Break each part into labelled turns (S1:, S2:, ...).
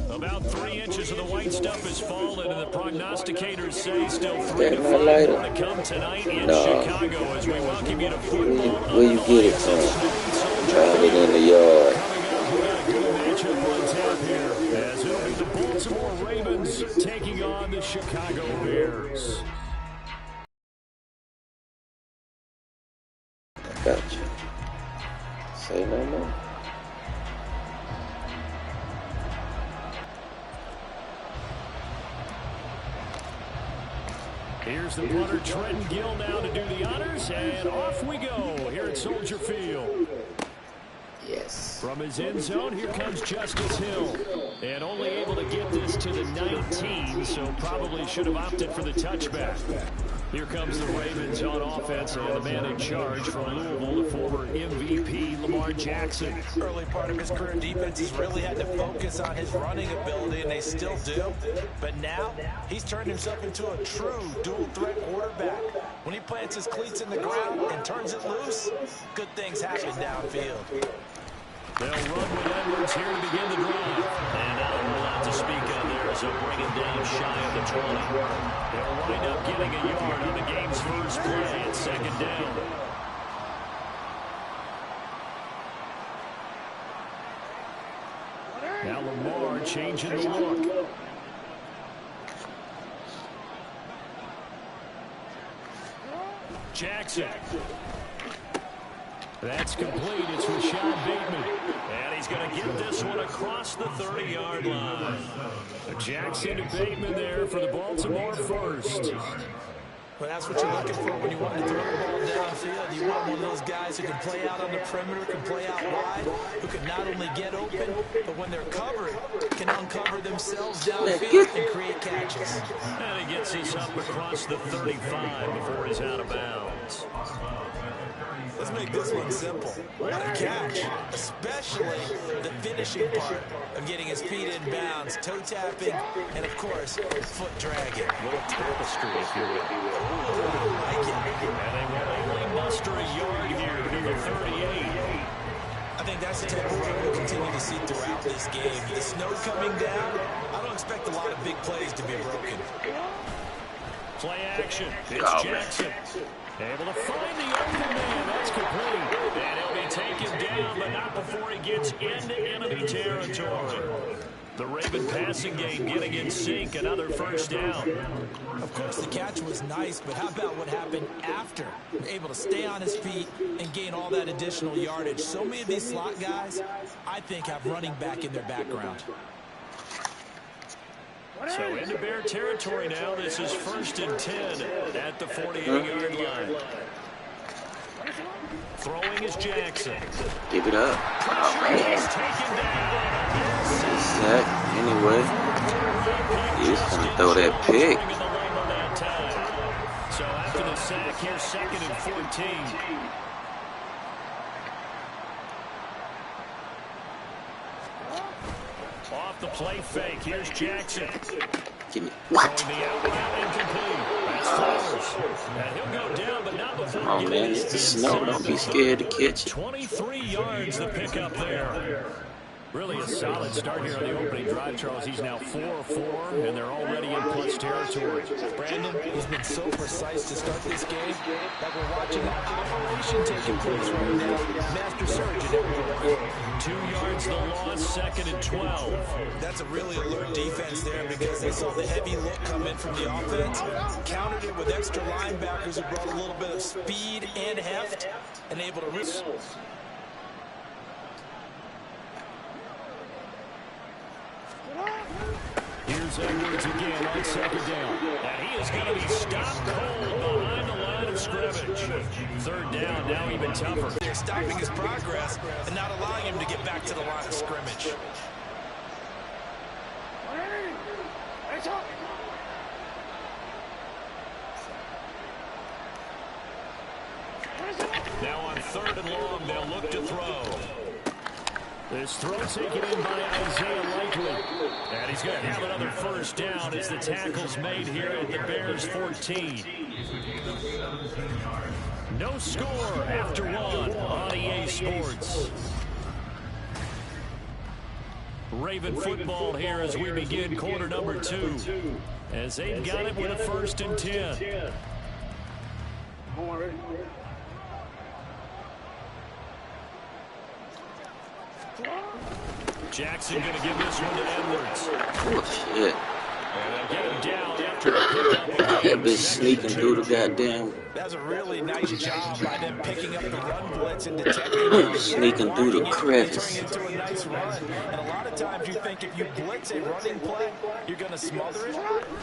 S1: About 3 inches of the white stuff has fallen, and the prognosticators say still 3 to 5 more to come tonight in Chicago as we welcome you to football.
S2: Where you get it from? Drive it in the yard.
S1: Matchup on tap here as it'll be the Baltimore Ravens taking on the Chicago Bears.
S2: Gotcha. Say no more.
S1: Here's the punter, Trenton Gill, now to do the honors, and off we go here at Soldier Field.
S2: Yes.
S1: From his end zone, here comes Justice Hill. And only able to get this to the 19, so probably should have opted for the touchback. Here comes the Ravens on offense, and the man in charge from Louisville, the former MVP, Lamar Jackson.
S3: Early part of his career, defenses really had to focus on his running ability, and they still do. But now, he's turned himself into a true dual-threat quarterback. When he plants his cleats in the ground and turns it loose, good things happen downfield.
S1: They'll run with Edwards here to begin the drive. And not a whole lot to speak of there as they'll bring him down shy of the 20. They'll wind up getting a yard on the game's first play at second down. Now Lamar changing the look. Jackson. That's complete. It's Rashad Bateman. And he's going to get this one across the 30-yard line. Jackson to Bateman there for the Baltimore first.
S3: Well, that's what you're looking for when you want to throw the ball downfield. You want one of those guys who can play out on the perimeter, can play out wide, who can not only get open, but when they're covered, can uncover themselves downfield and create catches.
S1: And he gets this up across the 35 before he's out of bounds.
S3: Let's make this one simple. What a catch, especially the finishing part of getting his feet in bounds, toe tapping, and of course, foot dragging.
S1: A little tapestry, if you will.
S3: Ooh, I like it.
S1: And they will only muster a yard here to the 38.
S3: I think that's the type of play we'll continue to see throughout this game. The snow coming down, I don't expect a lot of big plays to be broken.
S1: Play action. It's Jackson. Able to find the open man. That's complete. And he'll be taken down, but not before he gets into enemy territory. The Raven passing game getting in sync. Another first down.
S3: Of course, the catch was nice, but how about what happened after? Able to stay on his feet and gain all that additional yardage. So many of these slot guys, I think, have running back in their background.
S1: So into Bear territory now. This is 1st and 10 at the 48-yard line. Throwing is Jackson.
S2: Give it up. Oh, man. Sack anyway. He's going to throw that pick.
S1: So after the sack, here's 2nd and 14. Off the play fake. Here's Jackson.
S2: Give me what? Oh man, it's the snow. Don't be scared to catch it.
S1: 23 yards the pickup there. Really a solid start here on the opening drive, Charles. He's now 4 of 4, and they're already in plus territory.
S3: Brandon, he's been so precise to start this game that we're watching an operation taking place right now. Master surgeon.
S1: 2 yards the loss, 2nd and 12.
S3: That's a really alert defense there because they saw the heavy look come in from the offense, countered it with extra linebackers who brought a little bit of speed and heft, and able to risk.
S1: Here's Edwards again on 2nd down. And he is going to be stopped cold behind the line of scrimmage. 3rd down, now even tougher.
S3: They're stopping his progress and not allowing him to get back to the line of scrimmage.
S1: Now on 3rd and long, they'll look to throw. This throw taken in by Isaiah Likely. And he's going to have another first down as the tackle's made here at the Bears 14. No score after 1 on EA Sports. Raven football here as we begin quarter number 2. As they've got it with a 1st and 10. Jackson going to give this one to Edwards.
S2: Oh, shit.
S1: And get him down after the pickup.
S2: That bitch sneaking through the goddamn...
S3: That's a really nice job by them picking up the run blitz and detecting
S2: sneaking through the crevice.
S3: Into a nice run. And a lot of times you think if you blitz a running play, you're going to smother it.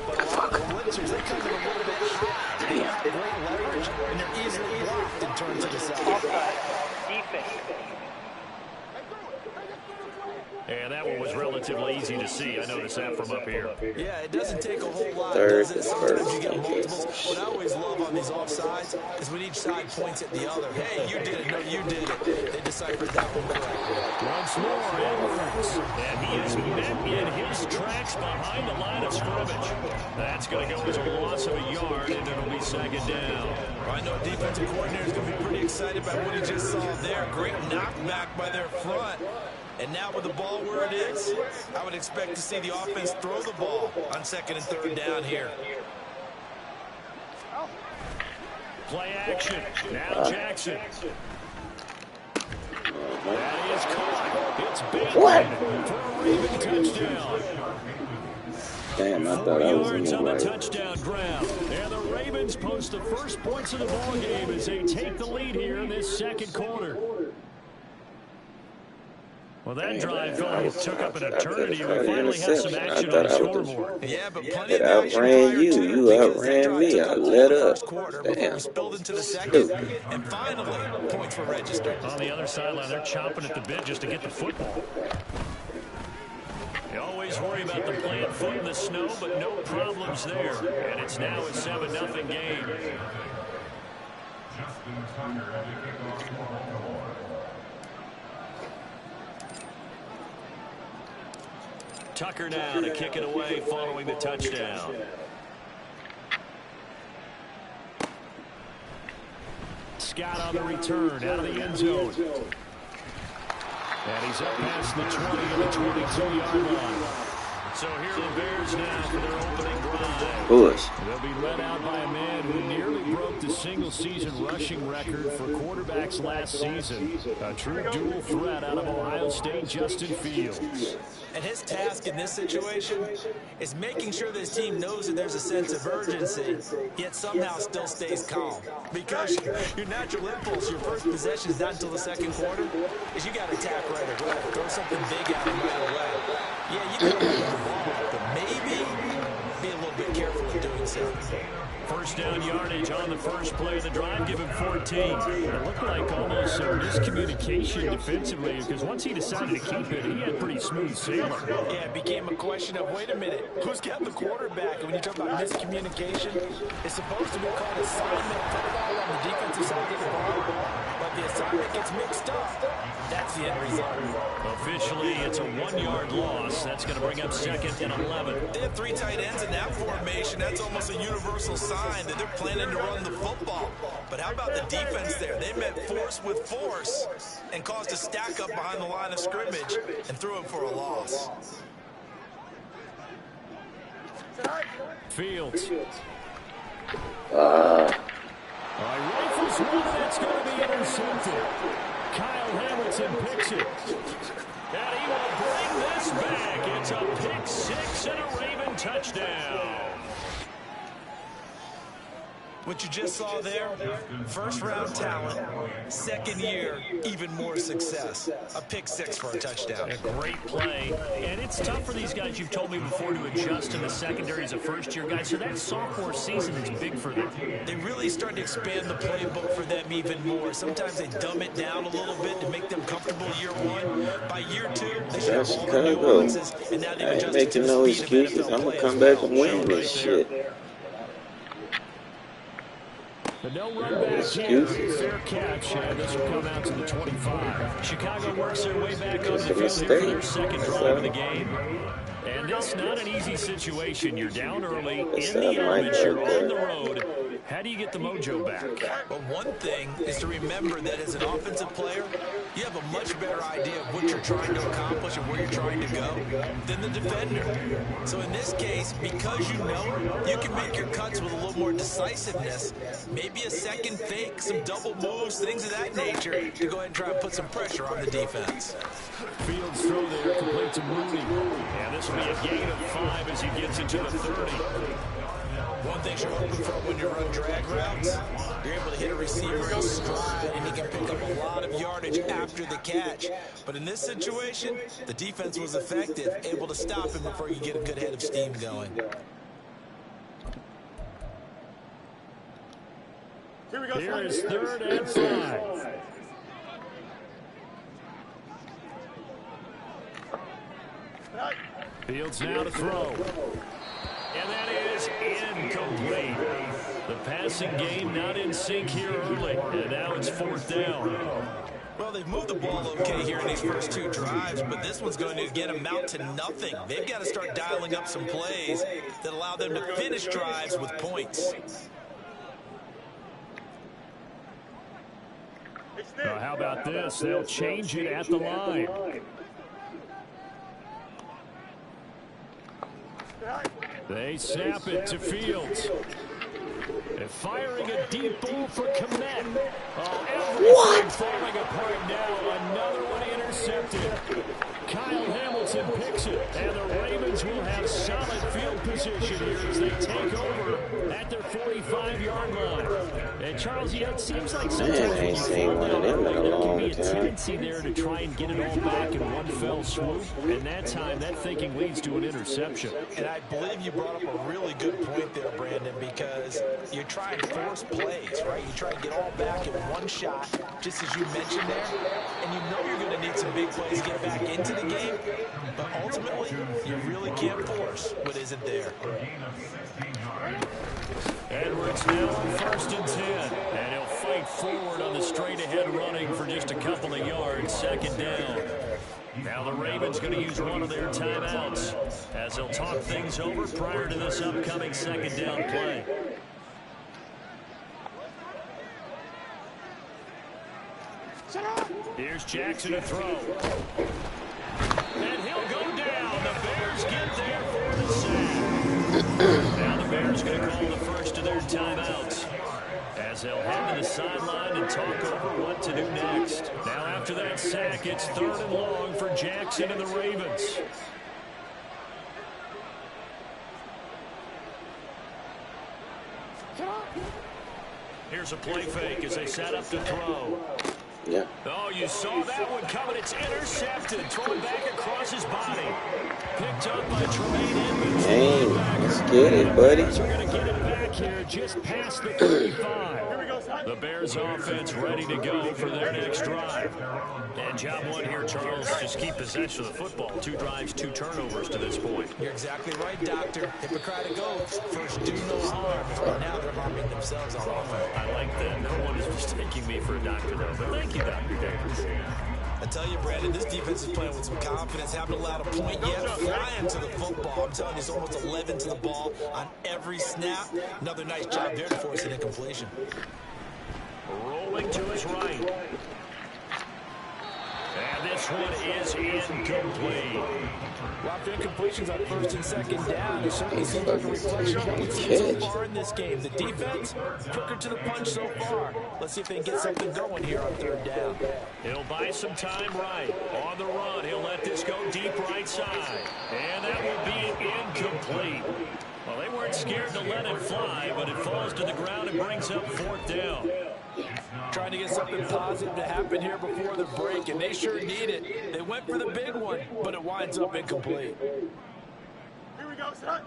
S3: But a lot of the blitzers, they come in a little bit high. They have great leverage, and they're easily blocked and turned to the side. Defense.
S1: And that one was relatively easy to see. I noticed that from up here.
S3: Yeah, it doesn't take a whole lot,
S2: Third
S3: does it? Sometimes you get multiples. What I always love on these offsides is when each side points at the other. Hey, you did it. No, you did it. They deciphered that one correctly.
S1: Once more, Edwards. And he is met in his tracks behind the line of scrimmage. That's going to go as a loss of a yard, and it'll be 2nd down.
S3: I know defensive coordinator is going to be pretty excited by what he just saw there. Great knockback by their front. And now with the ball where it is, I would expect to see the offense throw the ball on 2nd and 3rd down here.
S1: Play action. Now Jackson. That is caught. It's Bateman for a Raven touchdown.
S2: Damn, I thought I was in the
S1: on the
S2: right.
S1: touchdown ground. And the Ravens post the first points of the ball game as they take the lead here in this 2nd quarter. Well, that drive took up an eternity. We finally have some action on the scoreboard.
S3: Yeah, but plenty
S2: It
S3: of action
S2: outran you. You outran me. I let up. Damn.
S3: Spilled into the 2nd, and finally, points were registered.
S1: On the other sideline, they're chomping at the bit just to get the football. You always worry about the plant foot in the snow, but no problems there. And it's now a 7-0 game. Tucker now to kick it away following the touchdown. Scott on the return out of the end zone. And he's up past the 20 and the 22-yard line. So here are the Bears now for their opening drive.
S2: Bush.
S1: They'll be led out by a man who nearly broke the single-season rushing record for quarterbacks last season. A true dual threat out of Ohio State, Justin Fields.
S3: And his task in this situation is making sure that his team knows that there's a sense of urgency, yet somehow still stays calm. Because your natural impulse, your first possession is not until the 2nd quarter, is you got to attack right away. Throw something big at him right away. Yeah, you can move the ball, but maybe be a little bit careful in doing so.
S1: First down yardage on the first play of the drive, give him 14. It looked like almost some miscommunication defensively because once he decided to keep it, he had pretty smooth sailing.
S3: Yeah, it became a question of, wait a minute, who's got the quarterback? And when you talk about miscommunication, it's supposed to be called assignment football on the defensive side of the ball, but the assignment gets mixed up. That's the end result.
S1: Officially, it's a 1-yard loss. That's going to bring up 2nd and 11.
S3: They have 3 tight ends in that formation. That's almost a universal sign that they're planning to run the football. But how about the defense there? They met force with force and caused a stack up behind the line of scrimmage and threw it for a loss.
S1: Fields. Rifles one, that's going to be intercepted. Kyle Hamilton picks it. And he will bring this back. It's a pick 6 and a Raven touchdown.
S3: What you just saw there, first-round talent, 2nd year, even more success. A pick 6 for a touchdown.
S1: A great play. And it's tough for these guys, you've told me before, to adjust in the secondary as a first-year guy. So that sophomore season is big for them.
S3: They really start to expand the playbook for them even more. Sometimes they dumb it down a little bit to make them comfortable year 1. By year 2, they should have all the nuances. And now they've adjusted
S2: making
S3: to
S2: no
S3: the speed of
S2: excuses.
S3: NFL
S2: I'm gonna
S3: play
S2: come
S3: as
S2: back
S3: well.
S2: and win this shit.
S1: But no run back here. Fair catch. And this will come out to the 25. Chicago works their way back on the field here for their 2nd drive of the game. And that's not an easy situation. You're down early, in the elements, you're on the road. How do you get the mojo back?
S3: But one thing is to remember that as an offensive player, you have a much better idea of what you're trying to accomplish and where you're trying to go than the defender. So in this case, because you know it, you can make your cuts with a little more decisiveness, maybe a second fake, some double moves, things of that nature, to go ahead and try and put some pressure on the defense.
S1: Fields throw there, complete to Mooney. And this will be a gain of 5 as he gets into the 30.
S3: One thing you're hoping for when you run drag routes, you're able to hit a receiver in stride, and he can pick up a lot of yardage after the catch. But in this situation, the defense was effective, able to stop him before you get a good head of steam going.
S1: Here is 3rd and 5. Fields now to throw. And that is incomplete. The passing game not in sync here early. And now it's 4th down.
S3: Well, they've moved the ball okay here in these first 2 drives, but this one's going to again amount to nothing. They've got to start dialing up some plays that allow them to finish drives with points.
S1: Well, how about this? They'll change it at the line. They snap it to Fields. And firing a deep ball for Kmet. Oh, everything falling apart now. Another one intercepted. Kyle Hamilton picks it. And the Ravens will have solid field position here as they take over at their 45-yard line. And Charles, you know, it seems like sometimes when you fall down early, there can be a tendency there to try and get it all back in one fell swoop. And that time, that thinking leads to an interception.
S3: And I believe you brought up a really good point there, Brandon, because you try and force plays, right? You try and get all back in one shot, just as you mentioned there. And you know you're going to need some big plays to get back into the game. But ultimately, you really can't force what isn't there.
S1: Edwards now on 1st and 10. And he'll fight forward on the straight-ahead running for just a couple of yards. 2nd down. Now the Ravens going to use one of their timeouts as they'll talk things over prior to this upcoming 2nd down play. Here's Jackson to throw. And he'll go down. The Bears get there for the sack. Now the Bears going to call the first of their timeouts as they'll head to the sideline and talk over what to do next. Now after that sack, it's 3rd and long for Jackson and the Ravens. Here's a play fake as they set up to throw.
S2: Yeah.
S1: Oh, you saw that one coming. It's intercepted. Thrown back across his body. Picked up by Tremaine Edmonds.
S2: Dang, let's get it, buddy.
S1: We're going to get it back here just past the 35. The Bears offense ready to go for their next drive. And job one here, Charles, just keep possession of the football. 2 drives, 2 turnovers to this point.
S3: You're exactly right, Doctor. Hippocratic oath. First, do no harm. Right now, they're harming themselves on offense.
S1: I like that. No one is mistaking me for a doctor, though. But thank you, Dr. Davis.
S3: I tell you, Brandon, this defense is playing with some confidence. Haven't allowed a point yet. Flying to the football. I'm telling you, it's almost 11 to the ball on every snap. Another nice job there to force an incompletion.
S1: Rolling to his right. And this one is incomplete.
S3: Well, after incompletions on 1st and 2nd down, it certainly seems like a reflection of what we've seen so far in this game. The defense, quicker to the punch so far. Let's see if they can get something going here on 3rd down.
S1: He'll buy some time right. On the run, he'll let this go deep right side. And that will be incomplete. Well, they weren't scared to let it fly, but it falls to the ground and brings up 4th down.
S3: Trying to get something positive to happen here before the break, and they sure need it. They went for the big one, but it winds up incomplete.
S4: Here we go, son.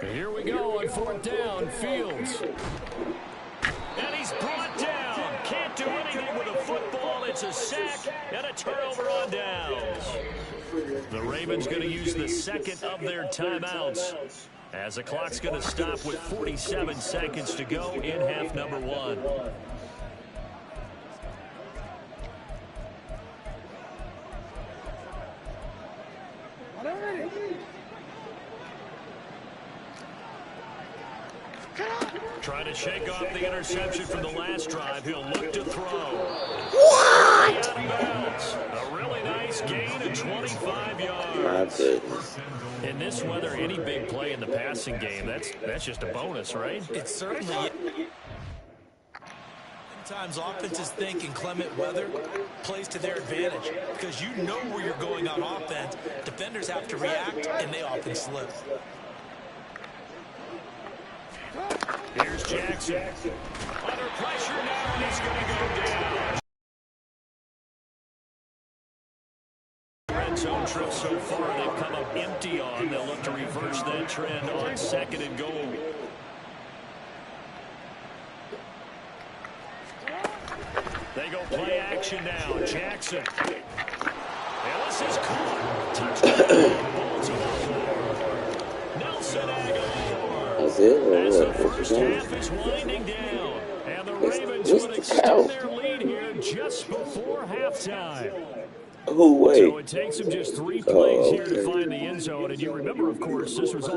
S1: Here we go on 4th down, Fields. And he's brought down. Can't do anything with a football. It's a sack and a turnover on downs. The Ravens going to use the 2nd of their timeouts as the clock's going to stop with 47 seconds to go in half number 1. Trying to shake off the interception from the last drive. He'll look to throw.
S2: What? What?
S1: A really nice gain of 25 yards.
S2: My goodness.
S1: In this weather, any big play in the passing game, that's just a bonus, right?
S3: It's certainly. Sometimes offenses think inclement weather plays to their advantage because you know where you're going on offense. Defenders have to react, and they often slip.
S1: Here's Jackson. Under pressure now, and he's going to go down. Red zone trip so far, they've come up empty on. They'll look to reverse that trend on 2nd and goal. They go play action now. Jackson. And this is caught. Touchdown. Baltimore. Nelson Aguilar.
S2: That's it?
S1: As the first half is winding down. And the Ravens would extend their lead here just before halftime.
S2: Oh, wait.
S1: So it takes them just 3 plays here to find the end zone. And you remember, of course, this was all